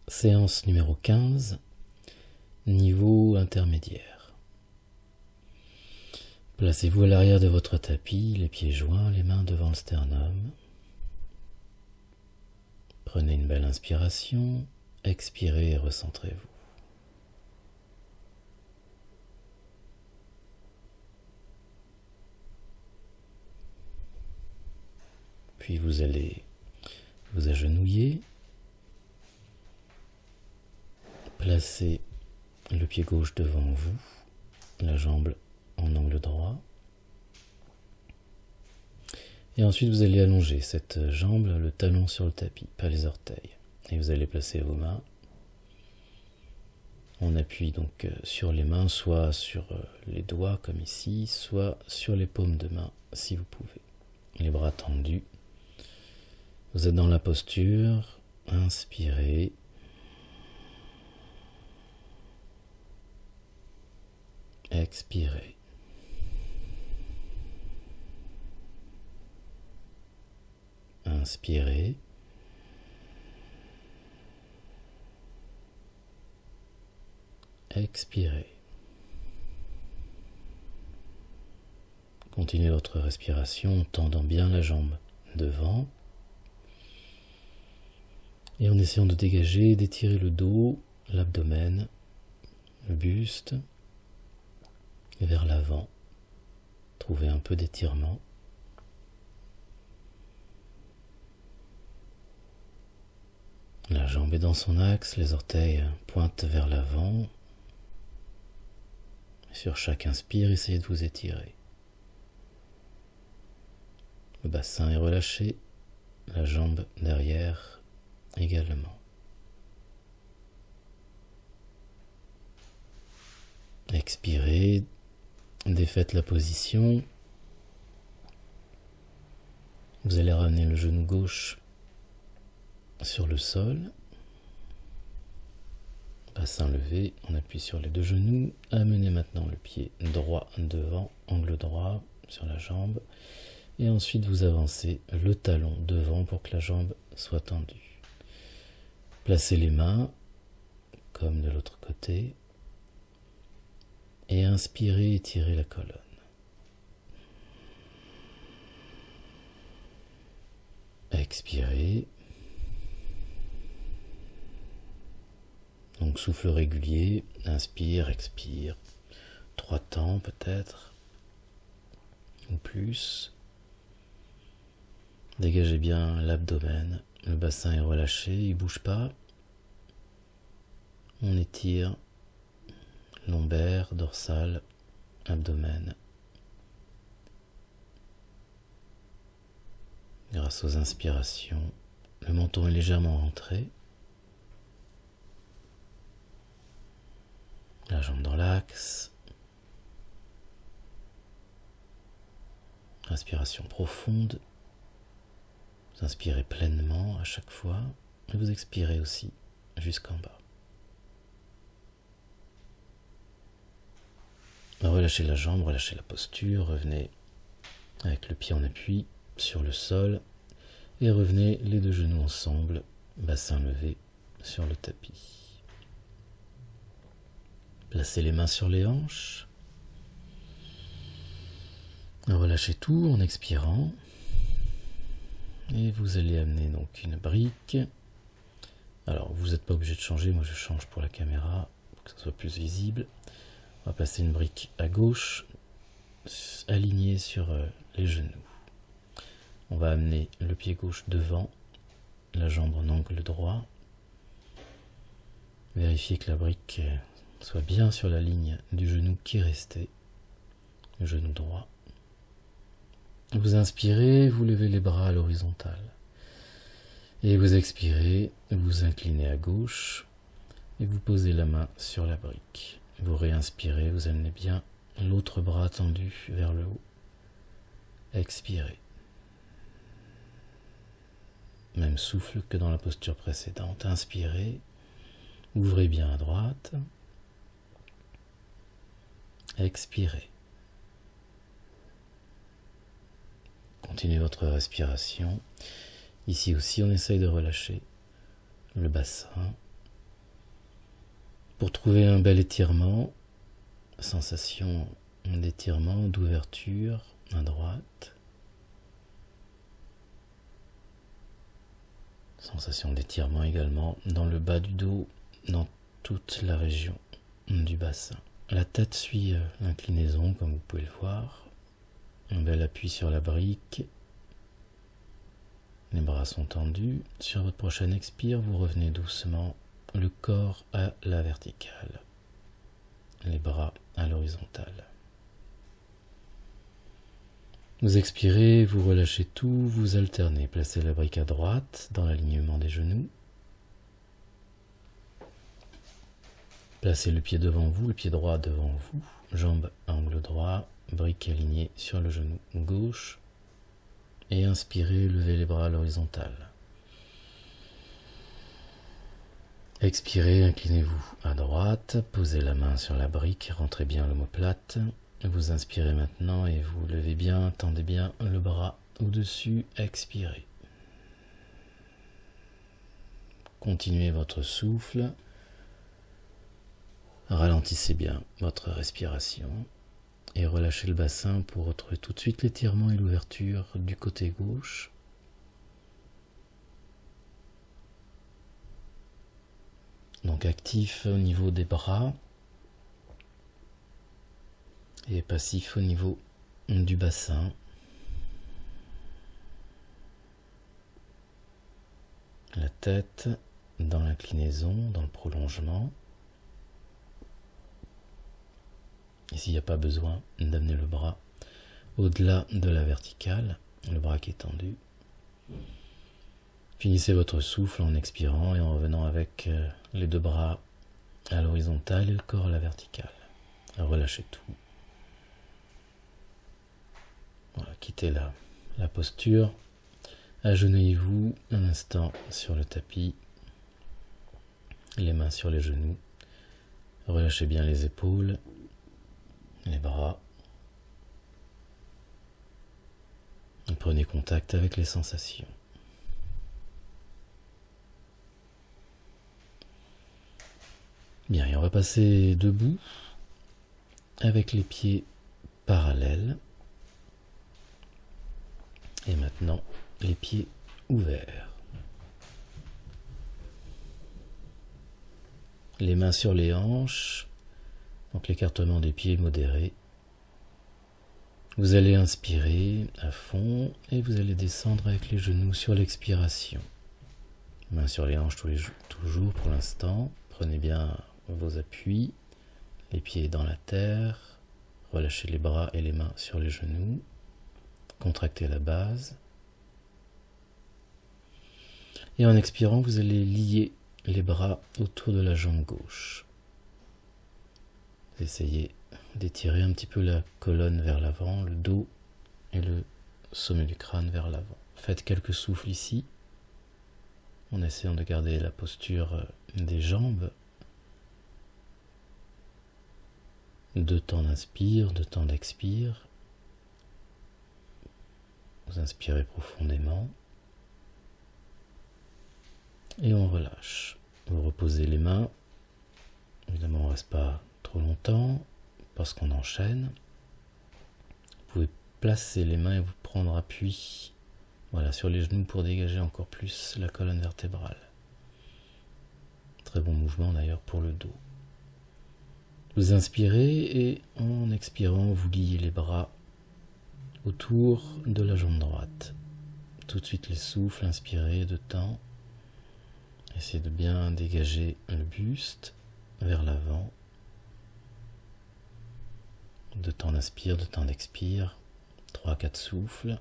Séance numéro 15, niveau intermédiaire. Placez-vous à l'arrière de votre tapis, les pieds joints, les mains devant le sternum. Prenez une belle inspiration, expirez et recentrez-vous. Puis vous allez vous agenouiller, placez le pied gauche devant vous, la jambe en angle droit. Et ensuite vous allez allonger cette jambe, le talon sur le tapis, pas les orteils. Et vous allez placer vos mains. On appuie donc sur les mains, soit sur les doigts comme ici, soit sur les paumes de main si vous pouvez. Les bras tendus. Vous êtes dans la posture, inspirez. Expirez. Inspirez. Expirez. Continuez votre respiration en tendant bien la jambe devant et en essayant de dégager et d'étirer le dos, l'abdomen, le buste vers l'avant. Trouvez un peu d'étirement. La jambe est dans son axe, les orteils pointent vers l'avant. Sur chaque inspire, essayez de vous étirer. Le bassin est relâché, la jambe derrière également. Expirez, défaites la position. Vous allez ramener le genou gauche sur le sol. Bassin levé, on appuie sur les deux genoux. Amenez maintenant le pied droit devant, angle droit sur la jambe. Et ensuite vous avancez le talon devant pour que la jambe soit tendue. Placez les mains comme de l'autre côté. Et inspirez, étirez la colonne. Expirez. Donc souffle régulier, inspire, expire. 3 temps peut-être, ou plus. Dégagez bien l'abdomen, le bassin est relâché, il ne bouge pas. On étire lombaire, dorsale, abdomen. Grâce aux inspirations, le menton est légèrement rentré. La jambe dans l'axe. Inspiration profonde. Vous inspirez pleinement à chaque fois et vous expirez aussi jusqu'en bas. Relâchez la jambe, relâchez la posture, revenez avec le pied en appui sur le sol et revenez les deux genoux ensemble, bassin levé sur le tapis. Placez les mains sur les hanches. Relâchez tout en expirant. Et vous allez amener donc une brique. Alors vous n'êtes pas obligé de changer, moi je change pour la caméra, pour que ça soit plus visible. On va placer une brique à gauche, alignée sur les genoux. On va amener le pied gauche devant, la jambe en angle droit. Vérifiez que la brique soit bien sur la ligne du genou qui restait, le genou droit. Vous inspirez, vous levez les bras à l'horizontale. Et vous expirez, vous inclinez à gauche et vous posez la main sur la brique. Vous réinspirez, vous amenez bien l'autre bras tendu vers le haut. Expirez. Même souffle que dans la posture précédente. Inspirez, ouvrez bien à droite. Expirez. Continuez votre respiration. Ici aussi, on essaye de relâcher le bassin, pour trouver un bel étirement, sensation d'étirement, d'ouverture à droite, sensation d'étirement également dans le bas du dos, dans toute la région du bassin. La tête suit l'inclinaison comme vous pouvez le voir, un bel appui sur la brique, les bras sont tendus. Sur votre prochaine expire, vous revenez doucement, le corps à la verticale, les bras à l'horizontale. Vous expirez, vous relâchez tout, vous alternez. Placez la brique à droite dans l'alignement des genoux. Placez le pied devant vous, le pied droit devant vous, jambe à angle droit, brique alignée sur le genou gauche. Et inspirez, levez les bras à l'horizontale. Expirez, inclinez-vous à droite, posez la main sur la brique, rentrez bien l'omoplate. Vous inspirez maintenant et vous levez bien, tendez bien le bras au-dessus, expirez. Continuez votre souffle, ralentissez bien votre respiration et relâchez le bassin pour retrouver tout de suite l'étirement et l'ouverture du côté gauche. Donc actif au niveau des bras et passif au niveau du bassin. La tête dans l'inclinaison, dans le prolongement. Et s'il n'y a pas besoin d'amener le bras au-delà de la verticale, le bras qui est tendu. Finissez votre souffle en expirant et en revenant avec les deux bras à l'horizontale et le corps à la verticale. Relâchez tout. Voilà, quittez la posture. Agenouillez-vous un instant sur le tapis, les mains sur les genoux. Relâchez bien les épaules, les bras. Et prenez contact avec les sensations. Bien, et on va passer debout avec les pieds parallèles. Et maintenant, les pieds ouverts. Les mains sur les hanches, donc l'écartement des pieds modéré. Vous allez inspirer à fond et vous allez descendre avec les genoux sur l'expiration. Mains sur les hanches toujours pour l'instant. Prenez bien vos appuis, les pieds dans la terre. Relâchez les bras et les mains sur les genoux. Contractez la base. Et en expirant, vous allez lier les bras autour de la jambe gauche. Essayez d'étirer un petit peu la colonne vers l'avant, le dos et le sommet du crâne vers l'avant. Faites quelques souffles ici, en essayant de garder la posture des jambes. 2 temps d'inspire, 2 temps d'expire. Vous inspirez profondément. Et on relâche. Vous reposez les mains. Évidemment, on ne reste pas trop longtemps parce qu'on enchaîne. Vous pouvez placer les mains et vous prendre appui sur les genoux pour dégager encore plus la colonne vertébrale. Très bon mouvement d'ailleurs pour le dos. Vous inspirez et en expirant, vous liez les bras autour de la jambe droite. Tout de suite les souffles, inspirez 2 temps. Essayez de bien dégager le buste vers l'avant. 2 temps d'inspire, 2 temps d'expire. 3-4 souffles.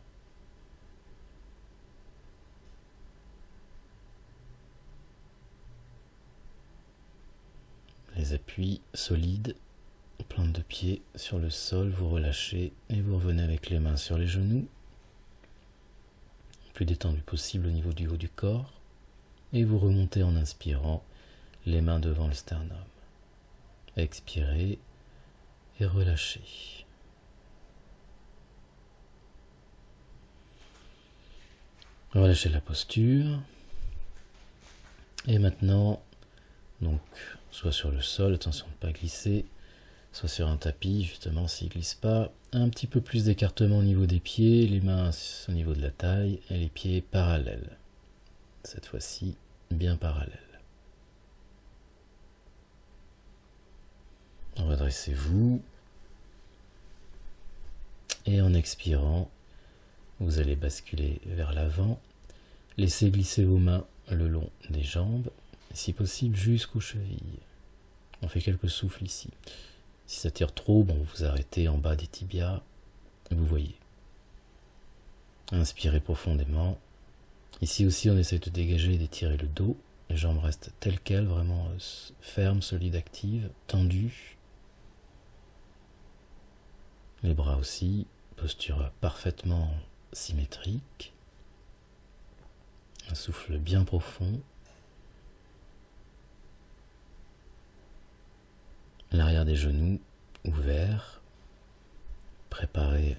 Les appuis solides, plante de pied sur le sol, vous relâchez et vous revenez avec les mains sur les genoux, le plus détendu possible au niveau du haut du corps, et vous remontez en inspirant, les mains devant le sternum. Expirez et relâchez. Relâchez la posture. Et maintenant, Donc, soit sur le sol, attention de ne pas glisser, soit sur un tapis, justement, s'il ne glisse pas. Un petit peu plus d'écartement au niveau des pieds, les mains au niveau de la taille et les pieds parallèles. Cette fois-ci, bien parallèles. Redressez-vous. Et en expirant, vous allez basculer vers l'avant. Laissez glisser vos mains le long des jambes, si possible jusqu'aux chevilles. On fait quelques souffles ici. Si ça tire trop, bon, vous arrêtez en bas des tibias. Vous voyez. Inspirez profondément. Ici aussi, on essaie de dégager et d'étirer le dos. Les jambes restent telles quelles, vraiment fermes, solides, actives, tendues. Les bras aussi, posture parfaitement symétrique. Un souffle bien profond. L'arrière des genoux ouvert. Préparez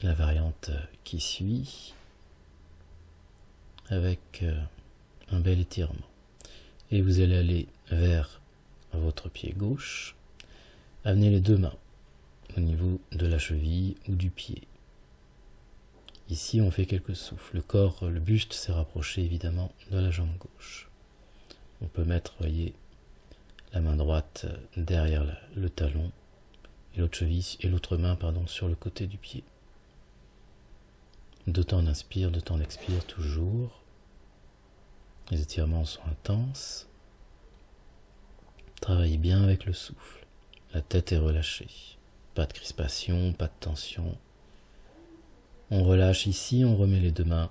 la variante qui suit avec un bel étirement. Et vous allez aller vers votre pied gauche. Amenez les deux mains au niveau de la cheville ou du pied. Ici, on fait quelques souffles. Le corps, le buste s'est rapproché évidemment de la jambe gauche. On peut mettre, voyez, la main droite derrière le talon et l'autre cheville et l'autre main, pardon, sur le côté du pied. De temps d'inspire, de temps d'expire, toujours. Les étirements sont intenses. Travaillez bien avec le souffle. La tête est relâchée. Pas de crispation, pas de tension. On relâche ici, on remet les deux mains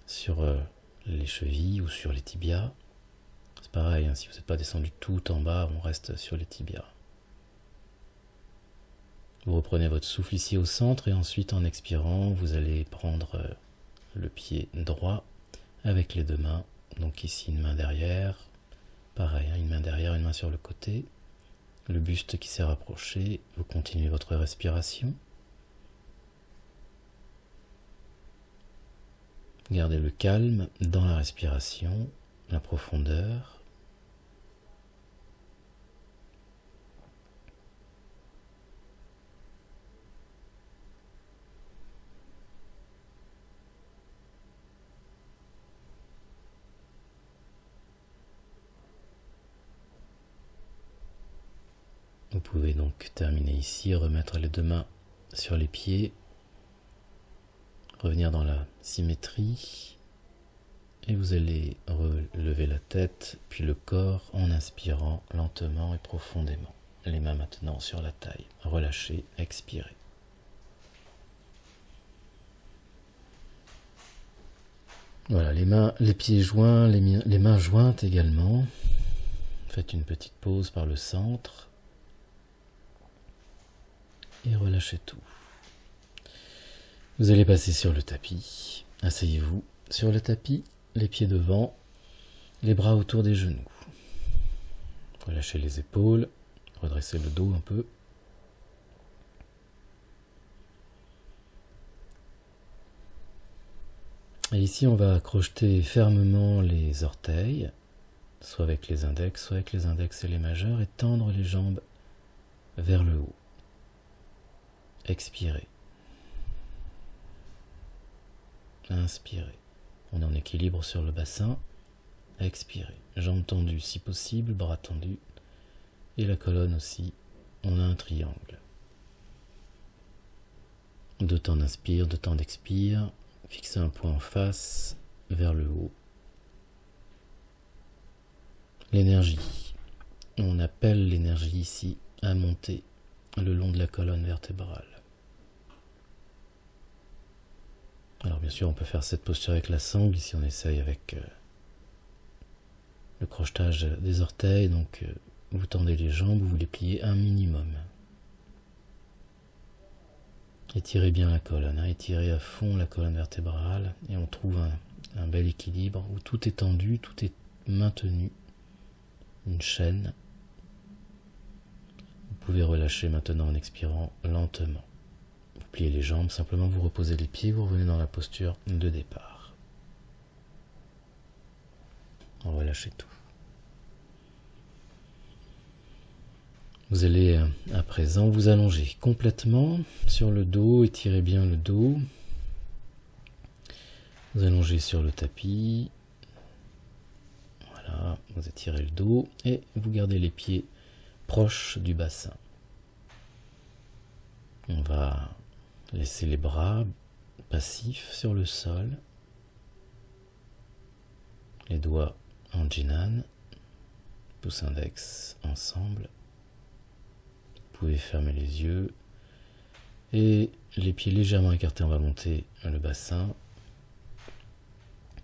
sur les chevilles ou sur les tibias. C'est pareil, hein, si vous n'êtes pas descendu tout en bas, on reste sur les tibias. Vous reprenez votre souffle ici au centre et ensuite en expirant, vous allez prendre le pied droit avec les deux mains. Donc ici une main derrière, pareil, hein, une main derrière, une main sur le côté. Le buste qui s'est rapproché, vous continuez votre respiration. Gardez le calme dans la respiration, la profondeur. Vous pouvez donc terminer ici, remettre les deux mains sur les pieds, revenir dans la symétrie et vous allez relever la tête puis le corps en inspirant lentement et profondément. Les mains maintenant sur la taille, relâchez, expirez. Voilà, les pieds joints, les mains jointes également. Faites une petite pause par le centre. Et relâchez tout. Vous allez passer sur le tapis. Asseyez-vous sur le tapis, les pieds devant, les bras autour des genoux. Relâchez les épaules, redressez le dos un peu. Et ici, on va crocheter fermement les orteils, soit avec les index et les majeurs, et tendre les jambes vers le haut. Expirez. Inspirez. On est en équilibre sur le bassin. Expirez. Jambes tendues si possible, bras tendus. Et la colonne aussi. On a un triangle. 2 temps d'inspire, 2 temps d'expire. Fixez un point en face, vers le haut. L'énergie. On appelle l'énergie ici à monter le long de la colonne vertébrale. Alors bien sûr, on peut faire cette posture avec la sangle. Ici, on essaye avec le crochetage des orteils. Donc, vous tendez les jambes, vous les pliez un minimum. Étirez bien la colonne, hein, étirez à fond la colonne vertébrale et on trouve un bel équilibre où tout est tendu, tout est maintenu. Une chaîne. Vous pouvez relâcher maintenant en expirant lentement. Vous pliez les jambes, simplement vous reposez les pieds, vous revenez dans la posture de départ. On relâche tout. Vous allez à présent vous allonger complètement sur le dos, étirez bien le dos. Vous allongez sur le tapis. Voilà, vous étirez le dos et vous gardez les pieds proches du bassin. On va laisser les bras passifs sur le sol. Les doigts en jinan, pouce index ensemble. Vous pouvez fermer les yeux et les pieds légèrement écartés, on va monter le bassin.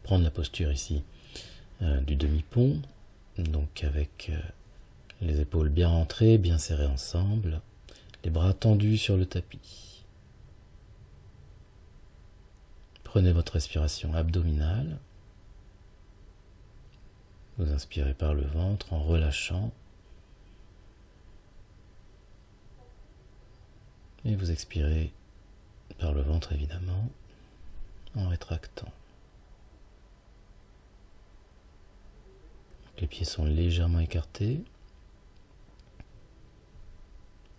Prendre la posture ici du demi-pont, donc avec les épaules bien rentrées, bien serrées ensemble, les bras tendus sur le tapis. Prenez votre respiration abdominale. Vous inspirez par le ventre en relâchant. Et vous expirez par le ventre évidemment, en rétractant. Les pieds sont légèrement écartés.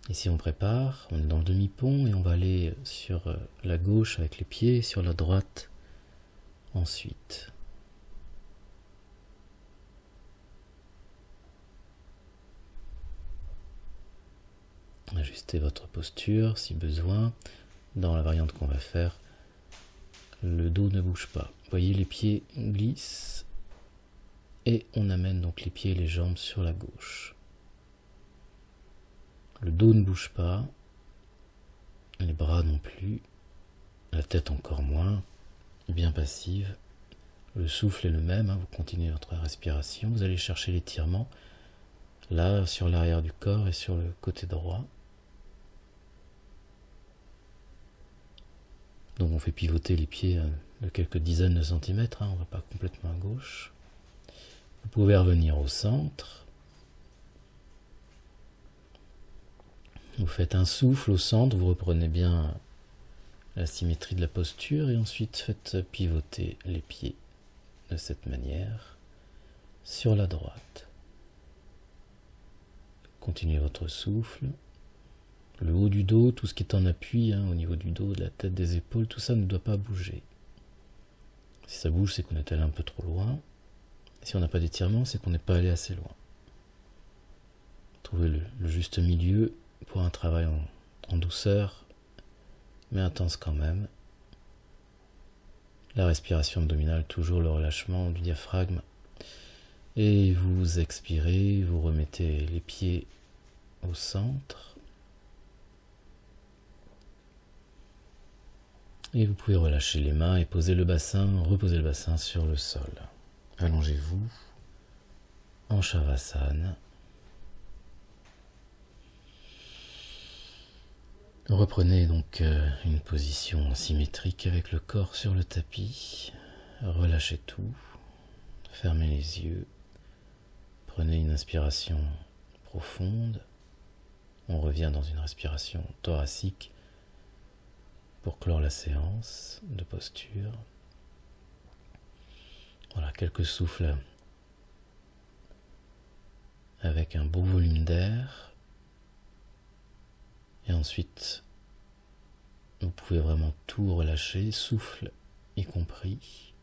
Ici on prépare, on est dans le demi-pont et on va aller sur la gauche avec les pieds et sur la droite ensuite. Ajustez votre posture si besoin. Dans la variante qu'on va faire, le dos ne bouge pas. Vous voyez, les pieds glissent et on amène donc les pieds et les jambes sur la gauche. Le dos ne bouge pas, les bras non plus, la tête encore moins, bien passive. Le souffle est le même, vous continuez votre respiration, vous allez chercher l'étirement là sur l'arrière du corps et sur le côté droit. Donc on fait pivoter les pieds de quelques dizaines de centimètres, on ne va pas complètement à gauche. Vous pouvez revenir au centre. Vous faites un souffle au centre, vous reprenez bien la symétrie de la posture et ensuite faites pivoter les pieds de cette manière sur la droite. Continuez votre souffle. Le haut du dos, tout ce qui est en appui, au niveau du dos, de la tête, des épaules, tout ça ne doit pas bouger. Si ça bouge, c'est qu'on est allé un peu trop loin. Si on n'a pas d'étirement, c'est qu'on n'est pas allé assez loin. Trouvez le juste milieu pour un travail en douceur, mais intense quand même. La respiration abdominale, toujours le relâchement du diaphragme. Et vous expirez, vous remettez les pieds au centre. Et vous pouvez relâcher les mains et poser le bassin, reposer le bassin sur le sol. Allongez-vous en Shavasana. Reprenez donc une position symétrique avec le corps sur le tapis. Relâchez tout. Fermez les yeux. Prenez une inspiration profonde. On revient dans une respiration thoracique pour clore la séance de posture. Voilà, quelques souffles avec un bon volume d'air. Et ensuite, vous pouvez vraiment tout relâcher, souffle y compris.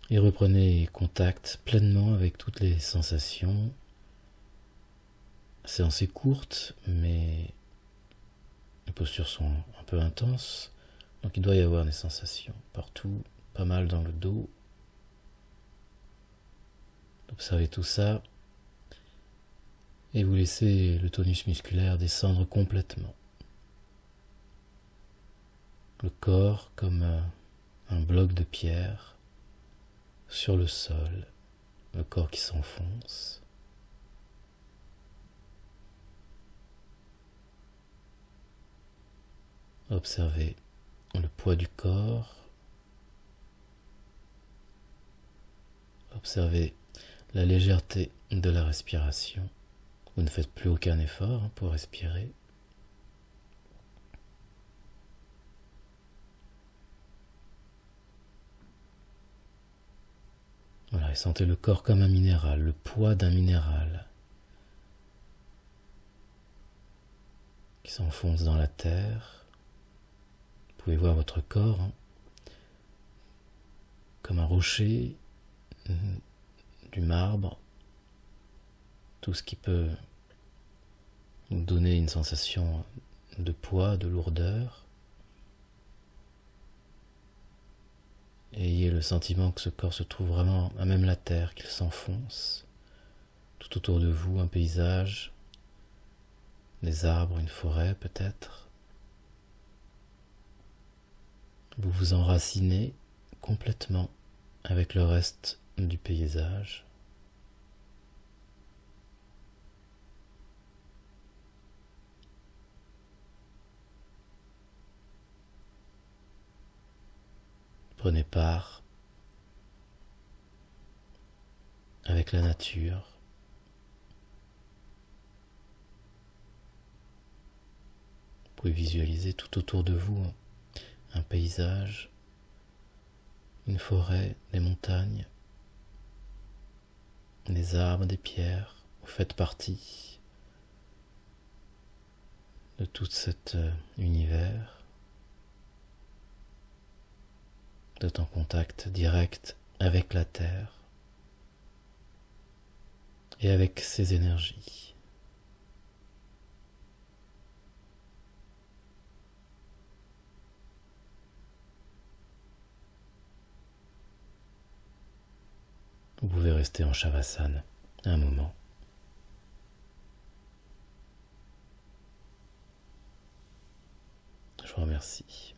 Et reprenez contact pleinement avec toutes les sensations. La séance est courte, mais les postures sont un peu intenses. Donc il doit y avoir des sensations partout, pas mal dans le dos. Observez tout ça. Et vous laissez le tonus musculaire descendre complètement. Le corps comme un bloc de pierre sur le sol, le corps qui s'enfonce. Observez le poids du corps. Observez la légèreté de la respiration. Vous ne faites plus aucun effort pour respirer. Voilà, et sentez le corps comme un minéral, le poids d'un minéral qui s'enfonce dans la terre. Vous pouvez voir votre corps comme un rocher, du marbre, tout ce qui peut vous donner une sensation de poids, de lourdeur. Et ayez le sentiment que ce corps se trouve vraiment à même la terre, qu'il s'enfonce. Tout autour de vous, un paysage, des arbres, une forêt peut-être. Vous vous enracinez complètement avec le reste du paysage. Prenez part avec la nature. Vous pouvez visualiser tout autour de vous un paysage, une forêt, des montagnes, des arbres, des pierres. Vous faites partie de tout cet univers. Vous êtes en contact direct avec la Terre et avec ses énergies. Vous pouvez rester en Shavasana un moment. Je vous remercie.